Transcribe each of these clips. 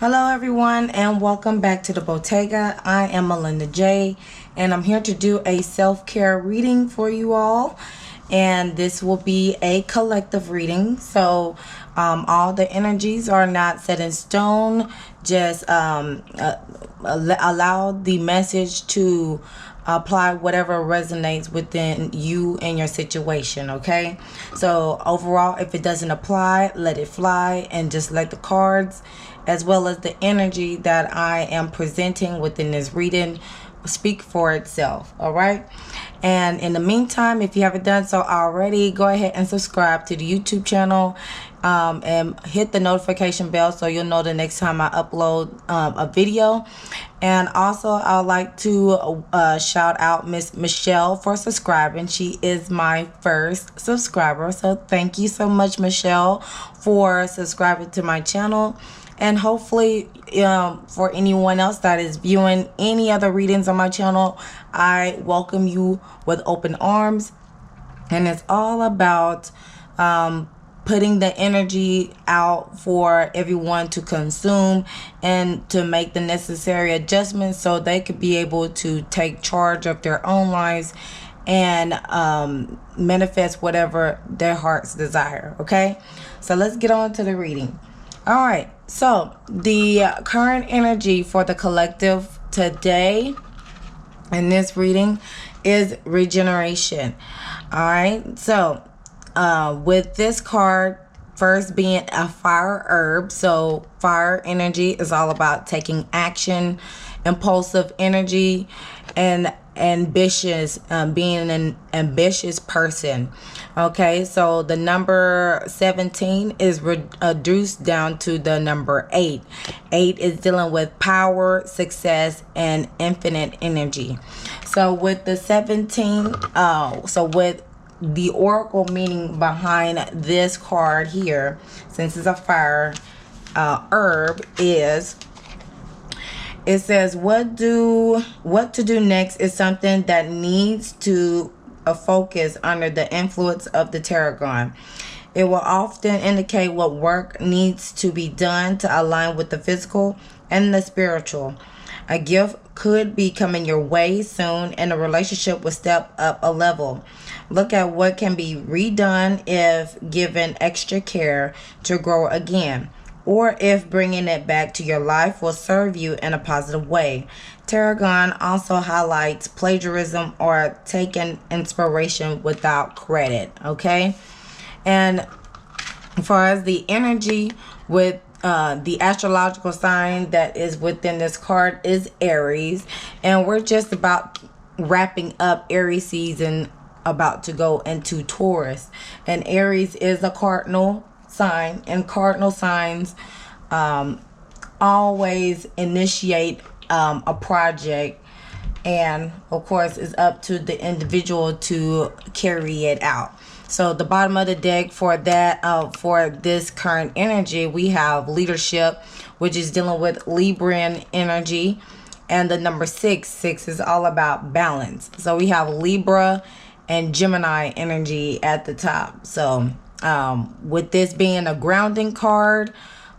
Hello everyone and welcome back to the Bottega. I am Melinda J and I'm here to do a self-care reading for you all, and this will be a collective reading, so all the energies are not set in stone. Just allow the message to apply whatever resonates within you and your situation. Okay, so overall, if it doesn't apply, let it fly and just let the cards as well as the energy that I am presenting within this reading speak for itself. All right, and in the meantime, if you haven't done so already, go ahead and subscribe to the YouTube channel and hit the notification bell so you'll know the next time I upload a video. And also, I'd like to shout out Miss Michelle for subscribing. She is my first subscriber, so thank you so much, Michelle, for subscribing to my channel. And hopefully, for anyone else that is viewing any other readings on my channel, I welcome you with open arms. And it's all about putting the energy out for everyone to consume and to make the necessary adjustments so they could be able to take charge of their own lives and manifest whatever their hearts desire. Okay, so let's get on to the reading. All right, so the current energy for the collective today in this reading is regeneration. All right, so with this card first being a fire herb, so fire energy is all about taking action, impulsive energy, and ambitious, being an ambitious person. Okay, so the number 17 is reduced down to the number 8. 8 is dealing with power, success, and infinite energy. So with the 17, so with the oracle meaning behind this card here, since it's a fire herb, is it says what to do next is something that needs to focus under the influence of the tarragon. It will often indicate what work needs to be done to align with the physical and the spiritual. A gift could be coming your way soon, and a relationship will step up a level. Look at what can be redone if given extra care to grow again, or if bringing it back to your life will serve you in a positive way. Tarragon also highlights plagiarism or taking inspiration without credit. Okay, and as far as the energy with the astrological sign that is within this card is Aries, and we're just about wrapping up Aries season, about to go into Taurus, and Aries is a cardinal sign, and cardinal signs always initiate a project, and of course it's up to the individual to carry it out. So the bottom of the deck for that, for this current energy, we have leadership, which is dealing with Libran energy, and the number 6. 6 is all about balance. So we have Libra and Gemini energy at the top. So with this being a grounding card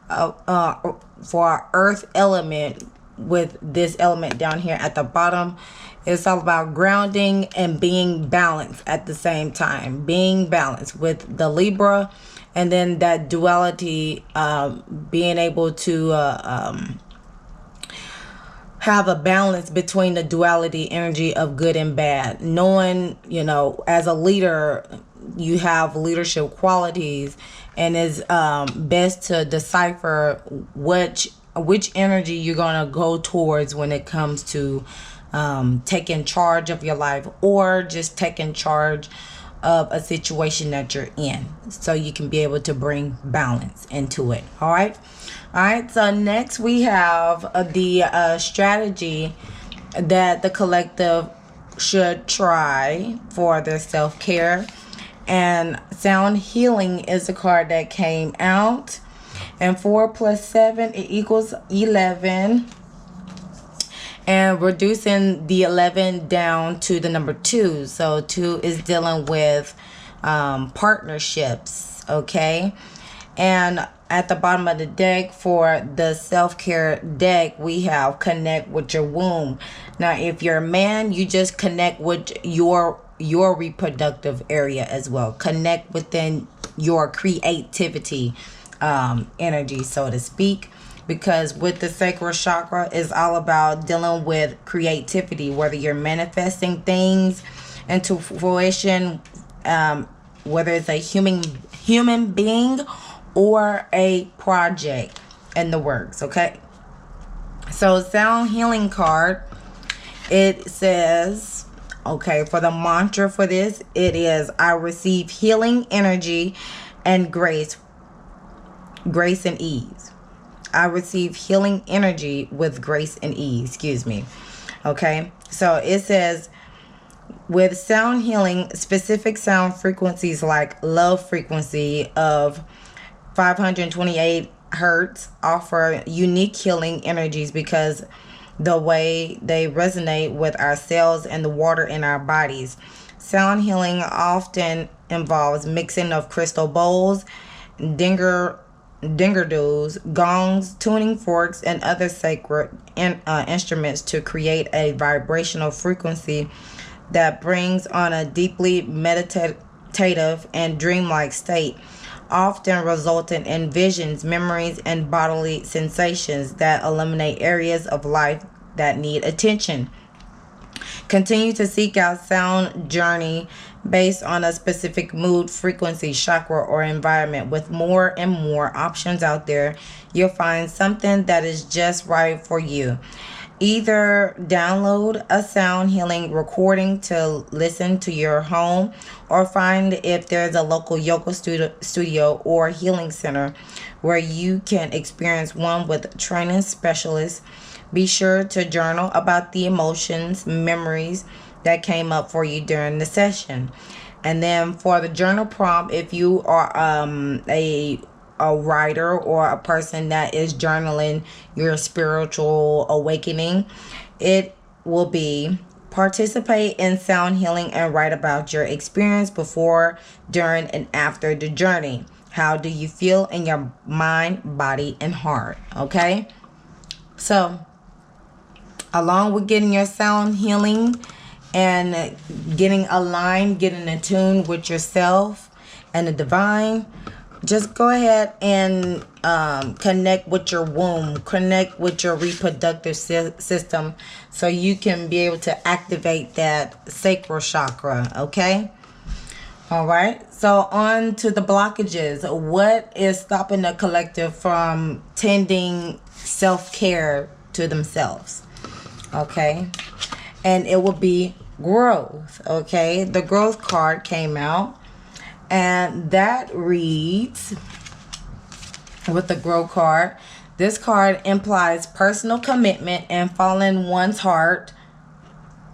for our earth element, with this element down here at the bottom, it's all about grounding and being balanced at the same time. Being balanced with the Libra, and then that duality, being able to have a balance between the duality energy of good and bad. Knowing, as a leader, you have leadership qualities, and it's best to decipher which energy you're gonna go towards when it comes to taking charge of your life, or just taking charge of a situation that you're in, so you can be able to bring balance into it. All right, so next we have the strategy that the collective should try for their self-care, and sound healing is the card that came out, and 4 plus 7 it equals 11, and reducing the 11 down to the number 2. So 2 is dealing with partnerships. Okay, and at the bottom of the deck for the self-care deck, we have connect with your womb. Now, if you're a man, you just connect with your reproductive area as well. Connect within your creativity energy, so to speak. Because with the sacral chakra, it's all about dealing with creativity, whether you're manifesting things into fruition, whether it's a human being or a project in the works. Okay, so sound healing card, it says, okay, for the mantra for this, it is, I receive healing energy and grace and ease. I receive healing energy with grace and ease. Excuse me. Okay. So it says, with sound healing, specific sound frequencies like love frequency of 528 hertz offer unique healing energies because the way they resonate with our cells and the water in our bodies. Sound healing often involves mixing of crystal bowls, dingerdoos, gongs, tuning forks, and other sacred instruments to create a vibrational frequency that brings on a deeply meditative and dreamlike state, often resulting in visions, memories, and bodily sensations that illuminate areas of life that need attention. Continue to seek out sound journey based on a specific mood, frequency, chakra, or environment. With more and more options out there, you'll find something that is just right for you. Either download a sound healing recording to listen to your home, or find if there's a local yoga studio or healing center where you can experience one with training specialists. Be sure to journal about the emotions, memories that came up for you during the session. And then for the journal prompt, if you are a writer or a person that is journaling your spiritual awakening, it will be, participate in sound healing and write about your experience before, during, and after the journey. How do you feel in your mind, body, and heart? Okay, so along with getting your sound healing and getting aligned, getting in tune with yourself and the divine, just go ahead and connect with your womb, connect with your reproductive system, so you can be able to activate that sacral chakra. Okay, all right, so on to the blockages. What is stopping the collective from tending self-care to themselves? Okay, and it will be growth. Okay, the growth card came out, and that reads, with the growth card, this card implies personal commitment and following one's heart.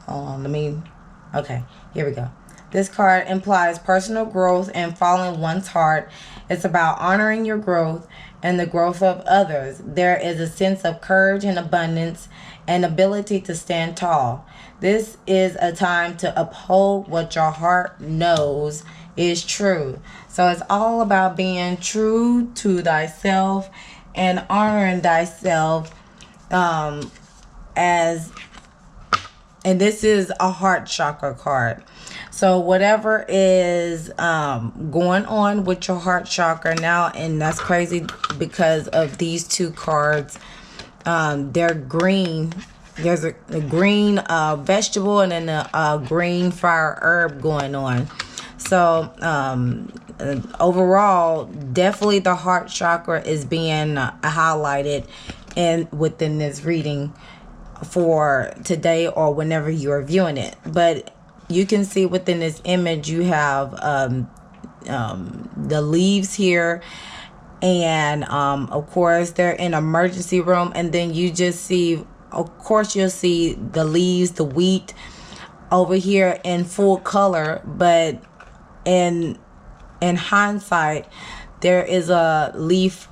Okay, here we go. This card implies personal growth and following one's heart. It's about honoring your growth and the growth of others. There is a sense of courage and abundance and ability to stand tall. This is a time to uphold what your heart knows is true. So it's all about being true to thyself and honoring thyself, and this is a heart chakra card. So whatever is going on with your heart chakra now, and that's crazy because of these two cards. They're green. There's a green vegetable and then a green fire herb going on. So overall, definitely the heart chakra is being highlighted within this reading for today or whenever you're viewing it. But you can see within this image you have the leaves here, and of course they're in emergency room, and then you just see, of course you'll see the leaves, the wheat over here in full color, but in hindsight there is a leaf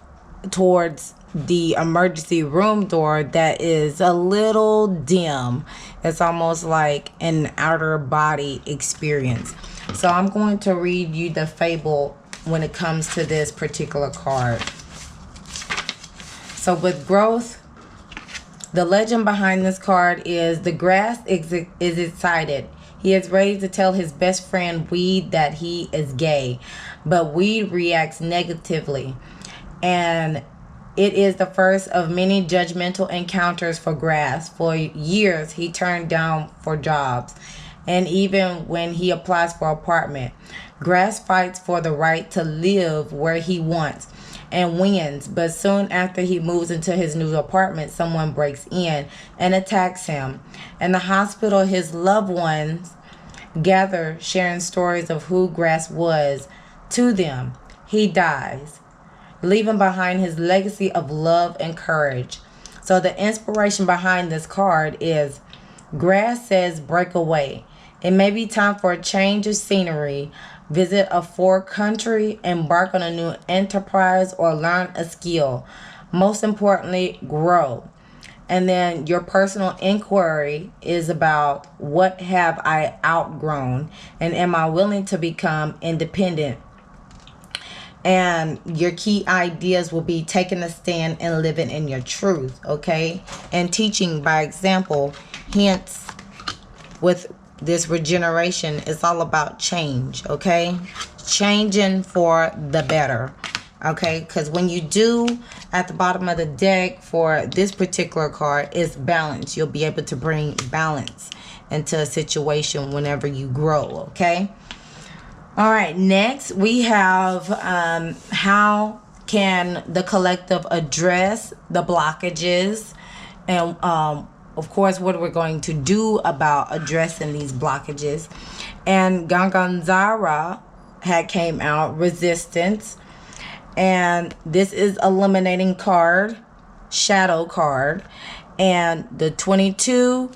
towards the emergency room door that is a little dim. It's almost like an outer body experience. So I'm going to read you the fable when it comes to this particular card. So with growth, the legend behind this card is the grass is excited. He is ready to tell his best friend Weed that he is gay, but Weed reacts negatively. And it is the first of many judgmental encounters for Grass. For years, he turned down for jobs. And even when he applies for an apartment, Grass fights for the right to live where he wants and wins. But soon after he moves into his new apartment, someone breaks in and attacks him. In the hospital, his loved ones gather, sharing stories of who Grass was to them. He dies, leaving behind his legacy of love and courage. So the inspiration behind this card is Grass says break away. It may be time for a change of scenery, visit a foreign country, embark on a new enterprise, or learn a skill. Most importantly, grow. And then your personal inquiry is about what have I outgrown and am I willing to become independent? And your key ideas will be taking a stand and living in your truth, okay? And teaching by example. Hence, with this regeneration, it's all about change, okay? Changing for the better, okay? Because when you do, at the bottom of the deck for this particular card, is balance. You'll be able to bring balance into a situation whenever you grow, okay? All right, next we have how can the collective address the blockages, and of course what we're going to do about addressing these blockages. And Ganganzara had came out, resistance, and this is eliminating card, shadow card, and the 22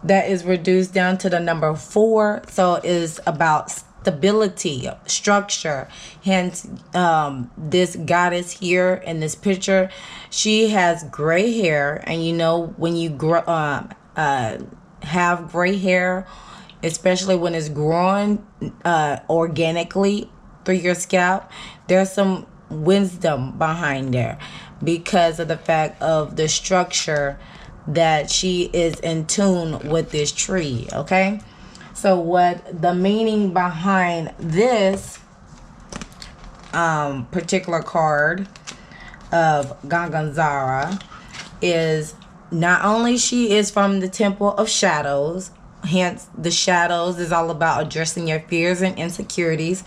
that is reduced down to the number 4, so is about stability, structure. Hence, this goddess here in this picture, she has gray hair, and you know when you grow, have gray hair, especially when it's growing organically through your scalp, there's some wisdom behind there because of the fact of the structure that she is in tune with this tree, okay? So what the meaning behind this particular card of Ganganzara is not only she is from the Temple of Shadows, hence the shadows is all about addressing your fears and insecurities,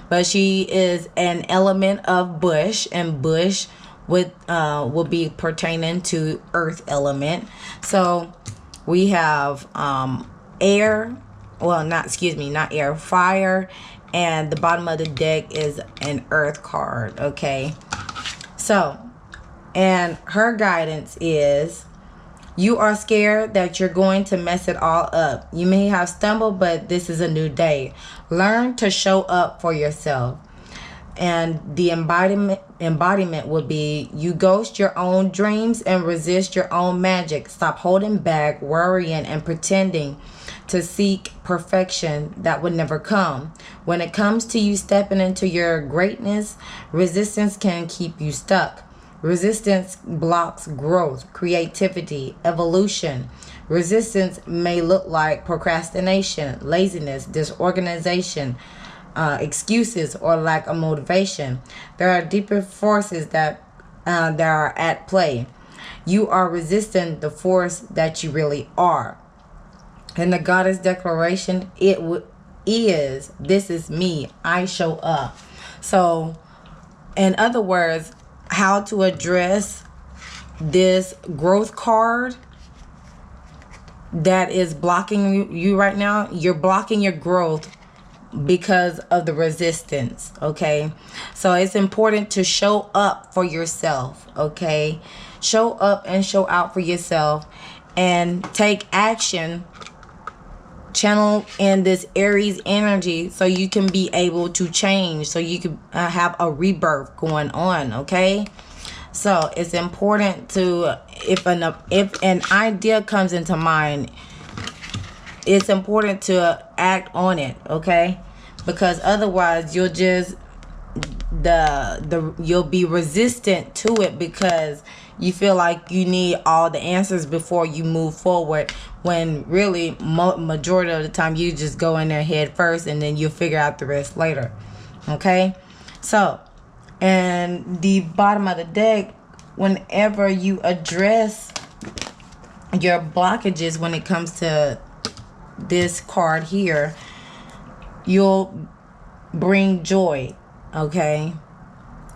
but she is an element of bush, and bush will be pertaining to earth element. So we have air, well, not air, fire, and the bottom of the deck is an earth card, okay? So, and her guidance is, you are scared that you're going to mess it all up. You may have stumbled, but this is a new day. Learn to show up for yourself. And the embodiment would be, you ghost your own dreams and resist your own magic. Stop holding back, worrying, and pretending to seek perfection that would never come. When it comes to you stepping into your greatness, resistance can keep you stuck. Resistance blocks growth, creativity, evolution. Resistance may look like procrastination, laziness, disorganization, excuses, or lack of motivation. There are deeper forces that are at play. You are resisting the force that you really are. In the goddess declaration, is, this is me, I show up. So, in other words, how to address this growth card that is blocking you right now. You're blocking your growth because of the resistance, okay? So it's important to show up for yourself, okay? Show up and show out for yourself and take action. Channel in this Aries energy so you can be able to change, so you can have a rebirth going on, okay? So it's important to, if an idea comes into mind, it's important to act on it, okay? Because otherwise you'll just you'll be resistant to it because you feel like you need all the answers before you move forward, when really majority of the time you just go in there head first and then you'll figure out the rest later. Okay, so and the bottom of the deck, whenever you address your blockages when it comes to this card here, you'll bring joy. Okay,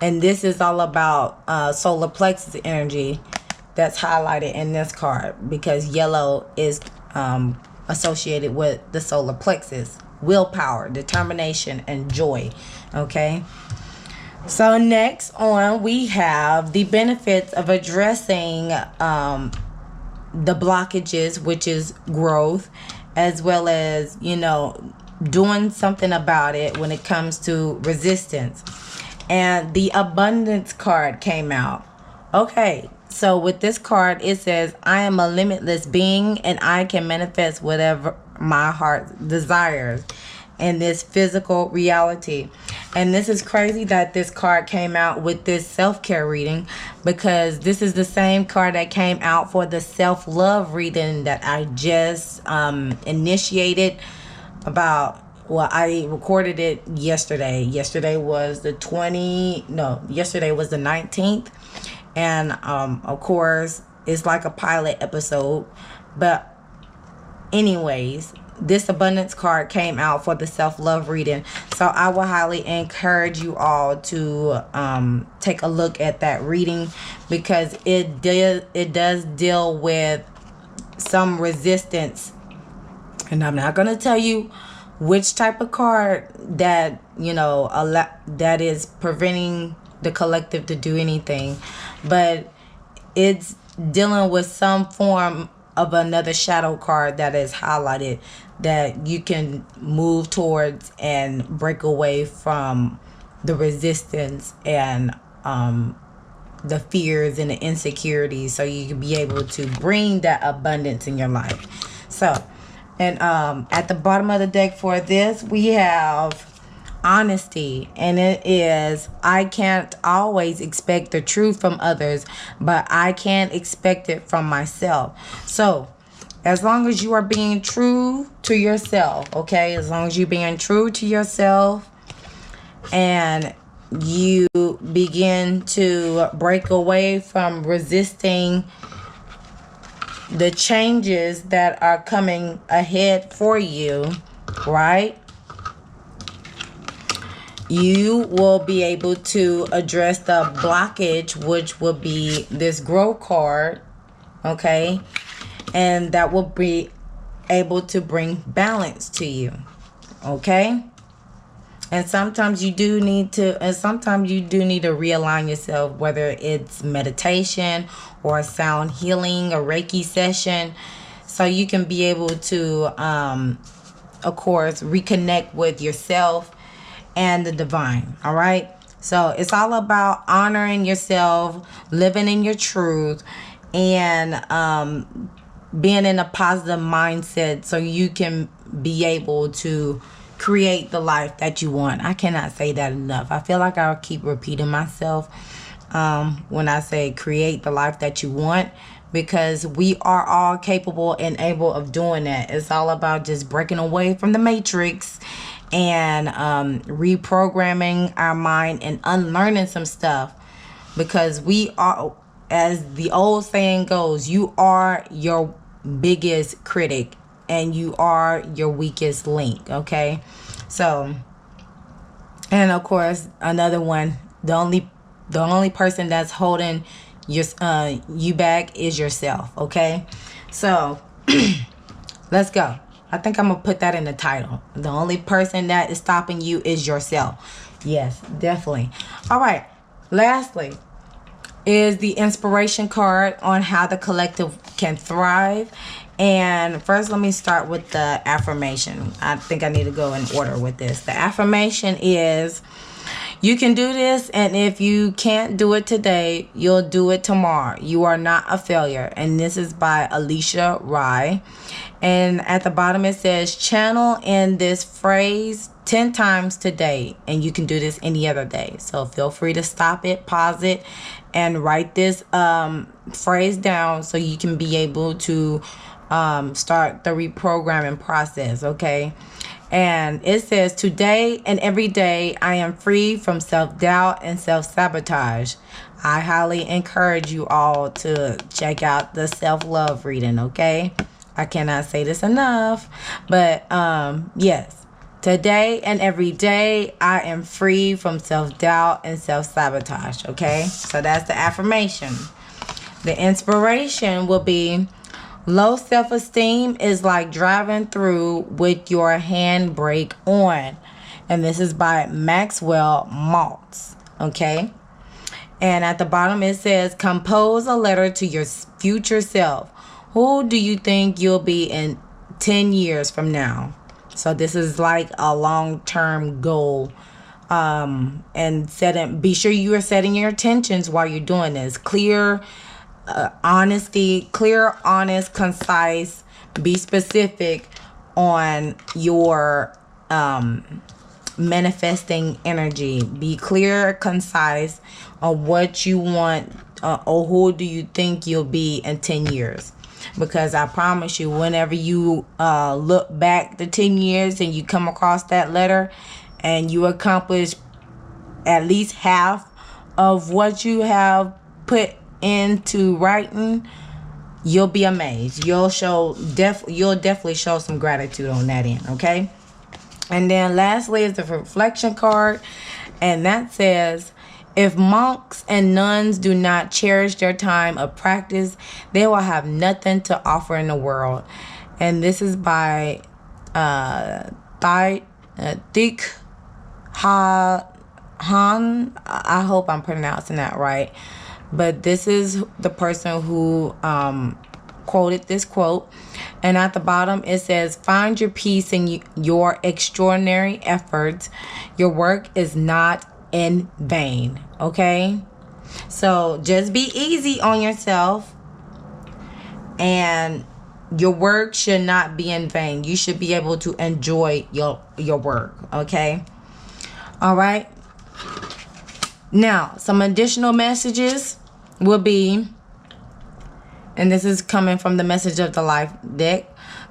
and this is all about solar plexus energy that's highlighted in this card, because yellow is associated with the solar plexus, willpower, determination, and joy. Okay, so next on we have the benefits of addressing the blockages, which is growth, as well as, you know, doing something about it when it comes to resistance. And the abundance card came out. Okay, so with this card, it says, I am a limitless being and I can manifest whatever my heart desires in this physical reality. And this is crazy that this card came out with this self-care reading, because this is the same card that came out for the self-love reading that I just initiated about, well, I recorded it yesterday. Yesterday was the 19th. And of course, it's like a pilot episode. But anyways, this abundance card came out for the self-love reading. So I will highly encourage you all to take a look at that reading, because it does deal with some resistance. And I'm not going to tell you which type of card that, you know, that is preventing the collective to do anything, but it's dealing with some form of another shadow card that is highlighted that you can move towards and break away from the resistance and the fears and the insecurities, so you can be able to bring that abundance in your life. So, and at the bottom of the deck for this, we have honesty, and it is, I can't always expect the truth from others, but I can expect it from myself. So as long as you are being true to yourself, okay, as long as you're being true to yourself and you begin to break away from resisting the changes that are coming ahead for you, right? You will be able to address the blockage, which will be this growth card, okay? And that will be able to bring balance to you, okay? And sometimes you do need to realign yourself, whether it's meditation or sound healing, a Reiki session, so you can be able to, of course, reconnect with yourself and the divine. All right. So it's all about honoring yourself, living in your truth, and being in a positive mindset so you can be able to create the life that you want. I cannot say that enough. I feel like I'll keep repeating myself when I say create the life that you want, because we are all capable and able of doing that. It's all about just breaking away from the matrix and reprogramming our mind and unlearning some stuff, because we are, as the old saying goes, you are your biggest critic and you are your weakest link. Okay, so, and of course, another one, the only person that's holding your you back is yourself. Okay, so let's go. I think I'm gonna put that in the title. The only person that is stopping you is yourself. Yes, definitely. All right, lastly is the inspiration card on how the collective can thrive. And first, let me start with the affirmation. I think I need to go in order with this. The affirmation is, You can do this, and if you can't do it today, you'll do it tomorrow. You are not a failure. And this is by Alicia Rye. And at the bottom it says, channel in this phrase 10 times today. And you can do this any other day. So feel free to stop it, pause it, and write this phrase down so you can be able to start the reprogramming process, okay? And it says, today and every day I am free from self-doubt and self-sabotage. I highly encourage you all to check out the self-love reading, okay? I cannot say this enough, but yes. Today and every day I am free from self-doubt and self-sabotage, okay? So that's the affirmation. The inspiration will be, low self-esteem is like driving through with your handbrake on. And this is by Maxwell Maltz. Okay. And at the bottom it says, compose a letter to your future self. Who do you think you'll be in 10 years from now? So this is like a long-term goal. And be sure you are setting your intentions while you're doing this. Clear, honest, concise. Be specific on your manifesting energy. Be clear, concise on what you want, or who do you think you'll be in 10 years. Because I promise you, whenever you look back to 10 years and you come across that letter and you accomplish at least half of what you have put into writing, you'll be amazed. You'll definitely show some gratitude on that end, okay? And then lastly is the reflection card, and that says, if monks and nuns do not cherish their time of practice, they will have nothing to offer in the world. And this is by Thich Han. I hope I'm pronouncing that right. But this is the person who quoted this quote. And at the bottom it says, find your peace in your extraordinary efforts. Your work is not in vain. Okay? So just be easy on yourself. And your work should not be in vain. You should be able to enjoy your work. Okay? All right? Now, some additional messages will be, and this is coming from the Message of the Life deck,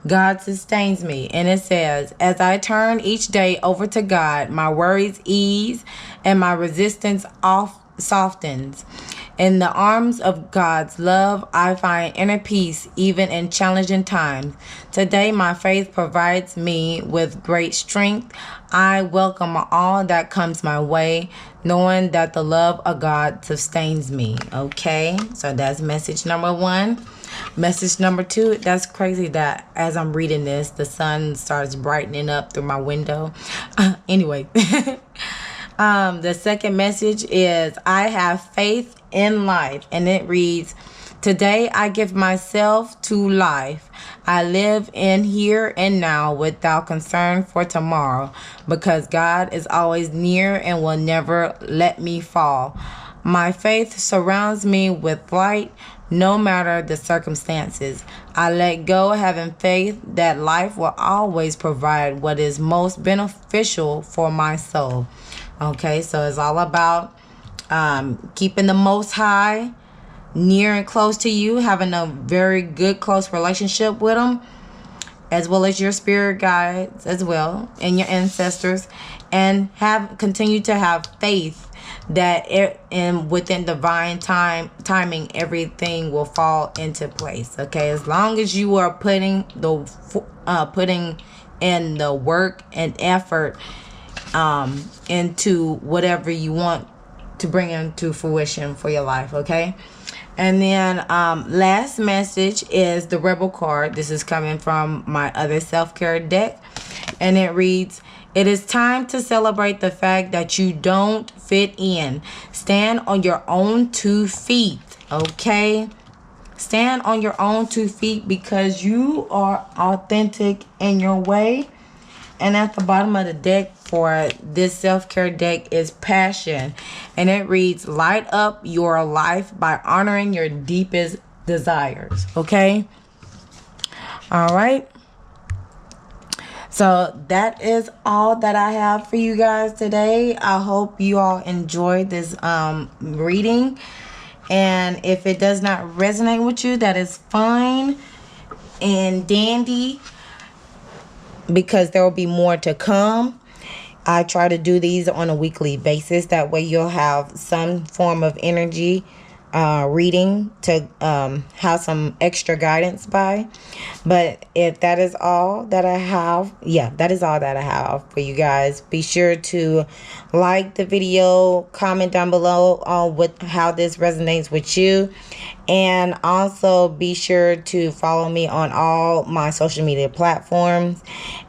God sustains me. And it says, as I turn each day over to God, my worries ease and my resistance softens. In the arms of God's love, I find inner peace even in challenging times. Today, my faith provides me with great strength. I welcome all that comes my way, knowing that the love of God sustains me. Okay, so that's message number 1. Message number 2, that's crazy that as I'm reading this, the sun starts brightening up through my window. Anyway, the second message is, I have faith in life, and it reads, today I give myself to life. I live in here and now without concern for tomorrow, because God is always near and will never let me fall. My faith surrounds me with light no matter the circumstances. I let go, having faith that life will always provide what is most beneficial for my soul. Okay, so it's all about keeping the Most High near and close to you, having a very good, close relationship with Him, as well as your spirit guides as well, and your ancestors, and continue to have faith that within divine timing, everything will fall into place. Okay, as long as you are putting in the work and effort into whatever you want to bring into fruition for your life. Okay, and then last message is the Rebel card. This is coming from my other self-care deck, and it reads, it is time to celebrate the fact that you don't fit in. Stand on your own 2 feet. Okay, stand on your own 2 feet, because you are authentic in your way, And at the bottom of the deck for this self-care deck is passion. And it reads, light up your life by honoring your deepest desires. Okay? All right. So that is all that I have for you guys today. I hope you all enjoyed this reading. And if it does not resonate with you, that is fine and dandy, because there will be more to come. I try to do these on a weekly basis. That way you'll have some form of energy reading to have some extra guidance by. But if that is all that I have, that is all that I have for you guys. Be sure to like the video, comment down below on how this resonates with you, and also be sure to follow me on all my social media platforms.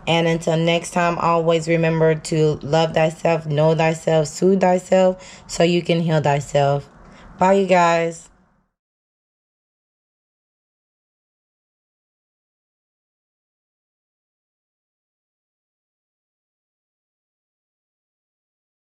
And until next time, always remember to love thyself, know thyself, soothe thyself, so you can heal thyself. Bye, you guys.